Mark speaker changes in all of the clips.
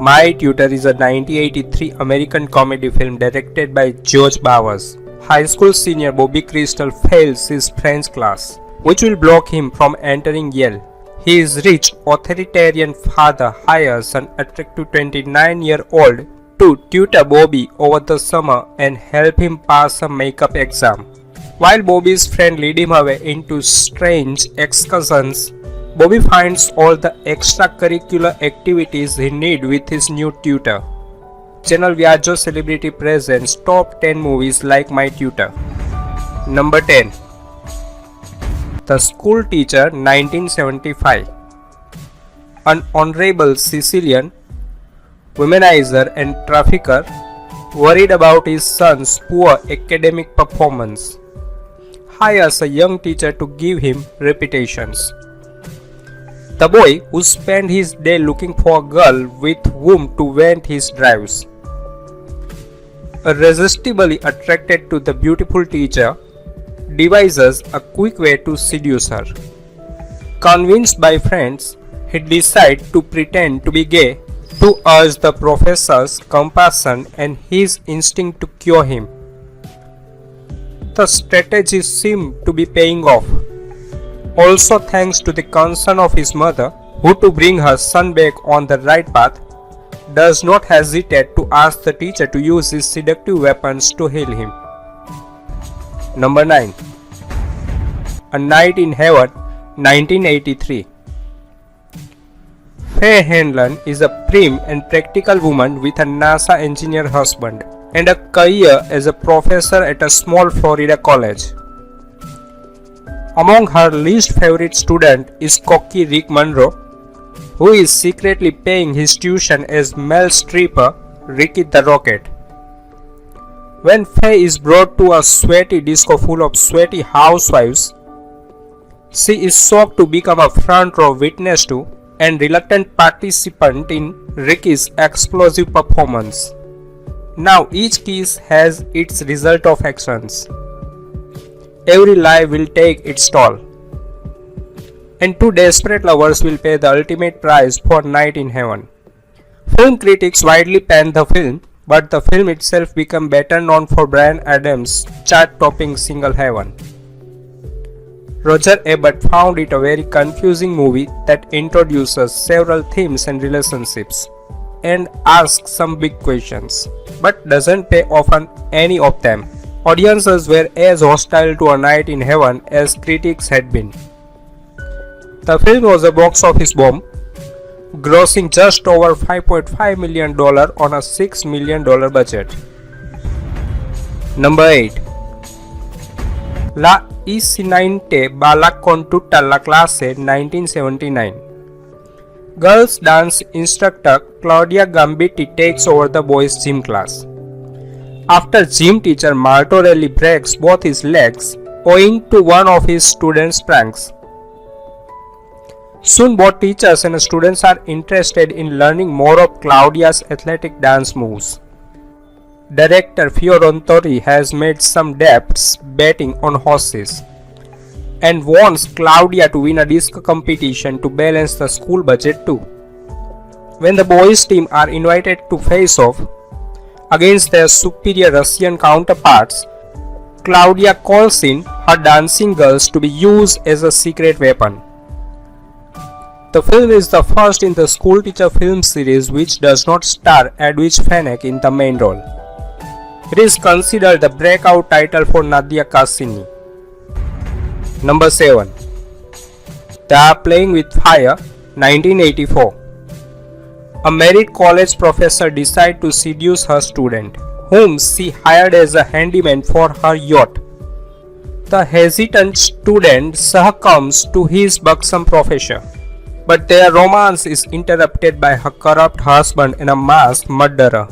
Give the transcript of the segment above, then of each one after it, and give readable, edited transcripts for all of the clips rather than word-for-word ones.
Speaker 1: My Tutor is a 1983 American comedy film directed by George Bowers. High school senior Bobby Crystal fails his French class, which will block him from entering Yale. His rich, authoritarian father hires an attractive 29-year-old to tutor Bobby over the summer and help him pass a makeup exam. While Bobby's friends lead him away into strange excursions, Bobby finds all the extracurricular activities he needs with his new tutor. Channel Viaggio Celebrity presents top 10 movies like My Tutor. Number 10. The Schoolteacher, 1975. An honorable Sicilian womanizer and trafficker worried about his son's poor academic performance hires a young teacher to give him repetitions. The boy, who spent his day looking for a girl with whom to vent his drives, irresistibly attracted to the beautiful teacher, devises a quick way to seduce her. Convinced by friends, he decides to pretend to be gay to urge the professor's compassion and his instinct to cure him. The strategy seemed to be paying off. Also thanks to the concern of his mother, who, to bring her son back on the right path, does not hesitate to ask the teacher to use his seductive weapons to heal him. Number 9. A Night in Heaven, 1983. Faye Hanlon is a prim and practical woman with a NASA engineer husband and a career as a professor at a small Florida college. Among her least favorite student is cocky Rick Monroe, who is secretly paying his tuition as male stripper Ricky the Rocket. When Faye is brought to a sweaty disco full of sweaty housewives, she is shocked to become a front row witness to and reluctant participant in Ricky's explosive performance. Now each kiss has its result of actions. Every lie will take its toll, and two desperate lovers will pay the ultimate price for Night in Heaven. Film critics widely panned the film, but the film itself became better known for Bryan Adams' chart-topping single Heaven. Roger Ebert found it a very confusing movie that introduces several themes and relationships and asks some big questions, but doesn't pay off on any of them. Audiences were as hostile to A Night in Heaven as critics had been. The film was a box office bomb, grossing just over $5.5 million on a $6 million budget. Number 8. La Isininte Balla con tutta la classe, 1979. Girls dance instructor Claudia Gambiti takes over the boys' gym class after gym teacher Martorelli breaks both his legs owing to one of his students' pranks. Soon both teachers and students are interested in learning more of Claudia's athletic dance moves. Director Fiorontori has made some debts betting on horses and wants Claudia to win a disco competition to balance the school budget too. When the boys' team are invited to face off against their superior Russian counterparts, Claudia calls in her dancing girls to be used as a secret weapon. The film is the first in the Schoolteacher film series which does not star Edwidge Fenech in the main role. It is considered the breakout title for Nadia Cassini. Number 7. They Are Playing with Fire, 1984. A married college professor decides to seduce her student, whom she hired as a handyman for her yacht. The hesitant student succumbs to his buxom professor, but their romance is interrupted by her corrupt husband and a masked murderer.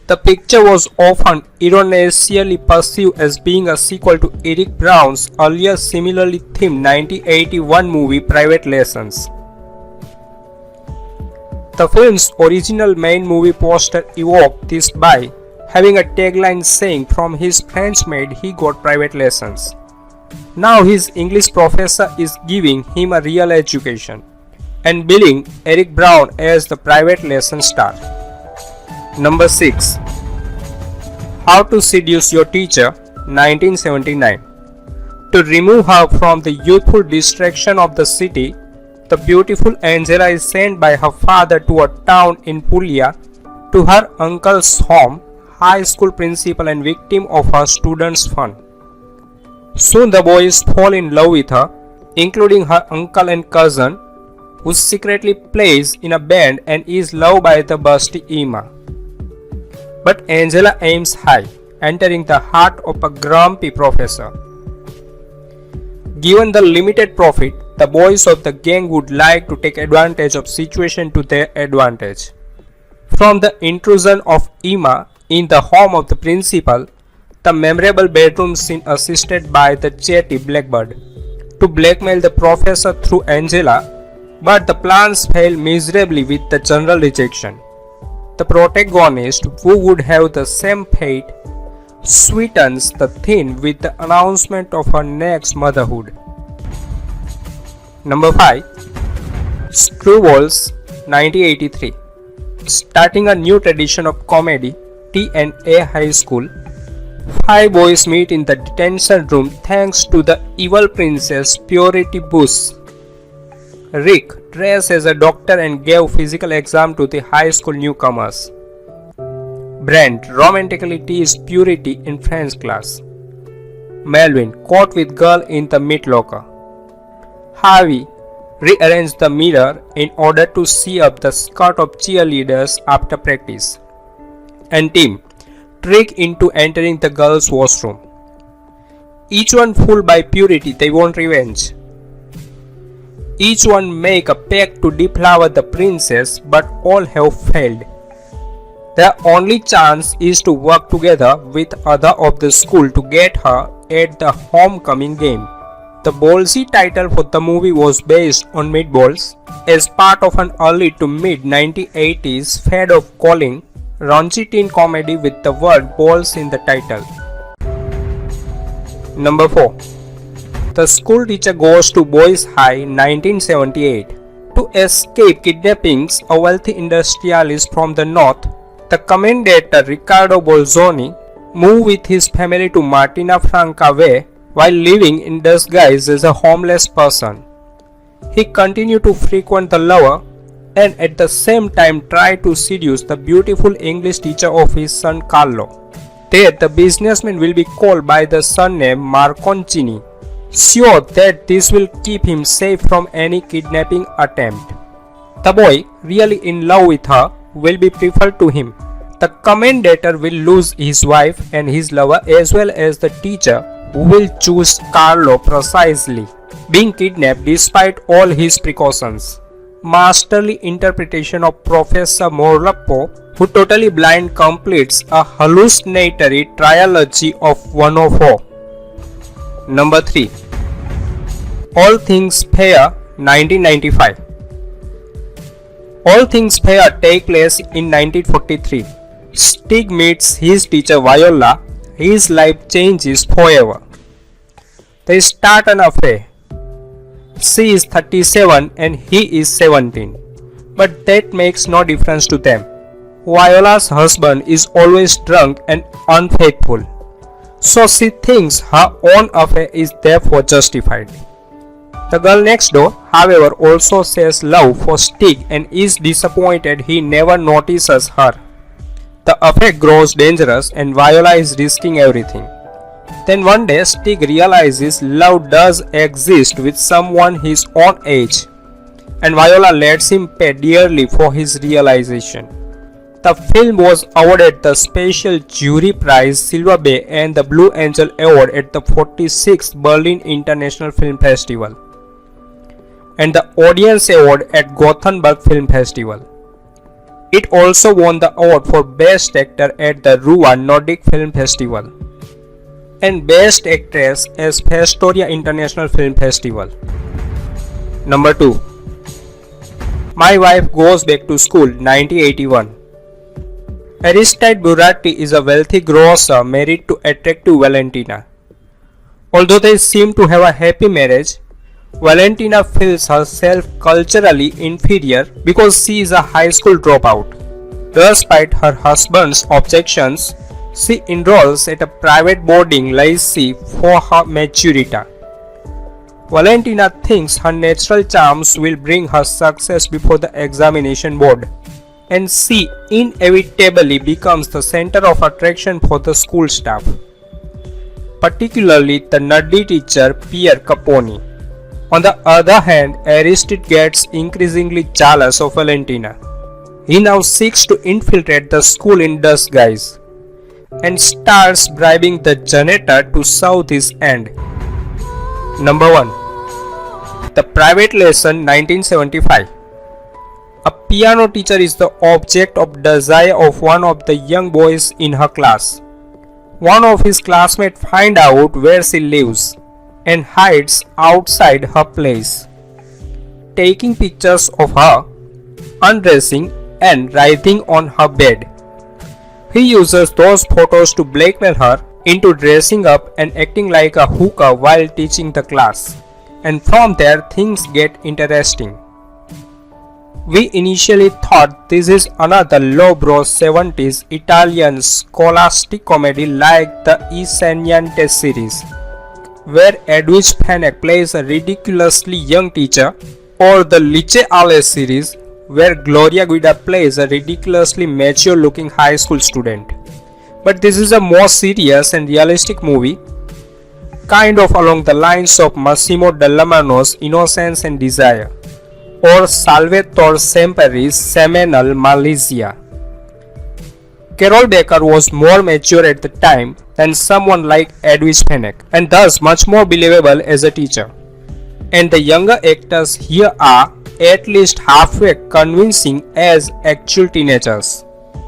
Speaker 1: The picture was often erroneously perceived as being a sequel to Eric Brown's earlier similarly themed 1981 movie Private Lessons. The film's original main movie poster evoked this by having a tagline saying from his French maid he got private lessons. Now his English professor is giving him a real education. and billing Eric Brown as the private lesson star. Number 6. How to Seduce Your Teacher, 1979. To remove her from the youthful distraction of the city, the beautiful Angela is sent by her father to a town in Puglia to her uncle's home, high school principal and victim of her students' fun. Soon the boys fall in love with her, including her uncle and cousin, who secretly plays in a band and is loved by the busty Emma. But Angela aims high, entering the heart of a grumpy professor. Given the limited profit, the boys of the gang would like to take advantage of situation to their advantage. From the intrusion of Emma in the home of the principal, the memorable bedroom scene assisted by the chatty Blackbird, to blackmail the professor through Angela, but the plans fail miserably with the general rejection. The protagonist, who would have the same fate, sweetens the thing with the announcement of her next motherhood. Number 5. Screwballs, 1983. Starting a new tradition of comedy, T&A High School, 5 boys meet in the detention room thanks to the evil princess Purity Bush. Rick dressed as a doctor and gave physical exam to the high school newcomers. Brent romantically teased Purity in French class. Melvin caught with girl in the meat locker. Harvey rearranged the mirror in order to see up the skirt of cheerleaders after practice. And Tim tricked into entering the girls' washroom. Each one fooled by Purity, they want revenge. Each one make a pact to deflower the princess, but all have failed. Their only chance is to work together with other of the school to get her at the homecoming game. The ballsy title for the movie was based on meatballs, as part of an early to mid 1980s fad of calling raunchy teen comedy with the word balls in the title. Number 4. The School Teacher Goes to Boys High, 1978. To escape kidnappings, a wealthy industrialist from the north, the commendator Riccardo Bolzoni, moved with his family to Martina Franca Way while living in disguise as a homeless person. He continued to frequent the lover and at the same time try to seduce the beautiful English teacher of his son Carlo. There the businessman will be called by the surname Marconcini, sure that this will keep him safe from any kidnapping attempt. The boy, really in love with her, will be preferred to him. The commendator will lose his wife and his lover as well as the teacher, who will choose Carlo precisely, being kidnapped despite all his precautions. Masterly interpretation of Professor Morlappo, who totally blind completes a hallucinatory trilogy of 104. Number 3. All Things Fair, 1995. All Things Fair take place in 1943. Stig meets his teacher Viola. His life changes forever. They start an affair. She is 37 and he is 17. But that makes no difference to them. Viola's husband is always drunk and unfaithful, so she thinks her own affair is therefore justified. The girl next door, however, also says love for Stig and is disappointed he never notices her. The affair grows dangerous and Viola is risking everything. Then one day Stig realizes love does exist with someone his own age, and Viola lets him pay dearly for his realization. The film was awarded the Special Jury Prize Silver Bay and the Blue Angel Award at the 46th Berlin International Film Festival and the Audience Award at Gothenburg Film Festival. It also won the award for Best Actor at the Rouen Nordic Film Festival and Best Actress as Festoria International Film Festival. Number 2. My Wife Goes Back to School, 1981. Aristide Buratti is a wealthy grocer married to attractive Valentina. Although they seem to have a happy marriage, Valentina feels herself culturally inferior because she is a high school dropout. Despite her husband's objections, she enrolls at a private boarding lycée for her maturity. Valentina thinks her natural charms will bring her success before the examination board, and she inevitably becomes the center of attraction for the school staff, particularly the nerdy teacher Pierre Caponi. On the other hand, Aristide gets increasingly jealous of Valentina. He now seeks to infiltrate the school in disguise and starts bribing the janitor to serve this end. Number 1. The Private Lesson 1975. A piano teacher is the object of desire of one of the young boys in her class. One of his classmates finds out where she lives and hides outside her place, taking pictures of her undressing and writhing on her bed. He uses those photos to blackmail her into dressing up and acting like a hooker while teaching the class. And from there things get interesting. We initially thought this is another lowbrow 70s Italian scholastic comedy like the Insegnante series, where Edwidge Fenech plays a ridiculously young teacher, or the Liceale series, where Gloria Guida plays a ridiculously mature looking high school student. But this is a more serious and realistic movie, kind of along the lines of Massimo Dallamano's Innocence and Desire, or Salvatore Sempere's seminal Malizia. Carol Baker was more mature at the time than someone like Edwidge Fenech, and thus much more believable as a teacher. And the younger actors here are at least halfway convincing as actual teenagers.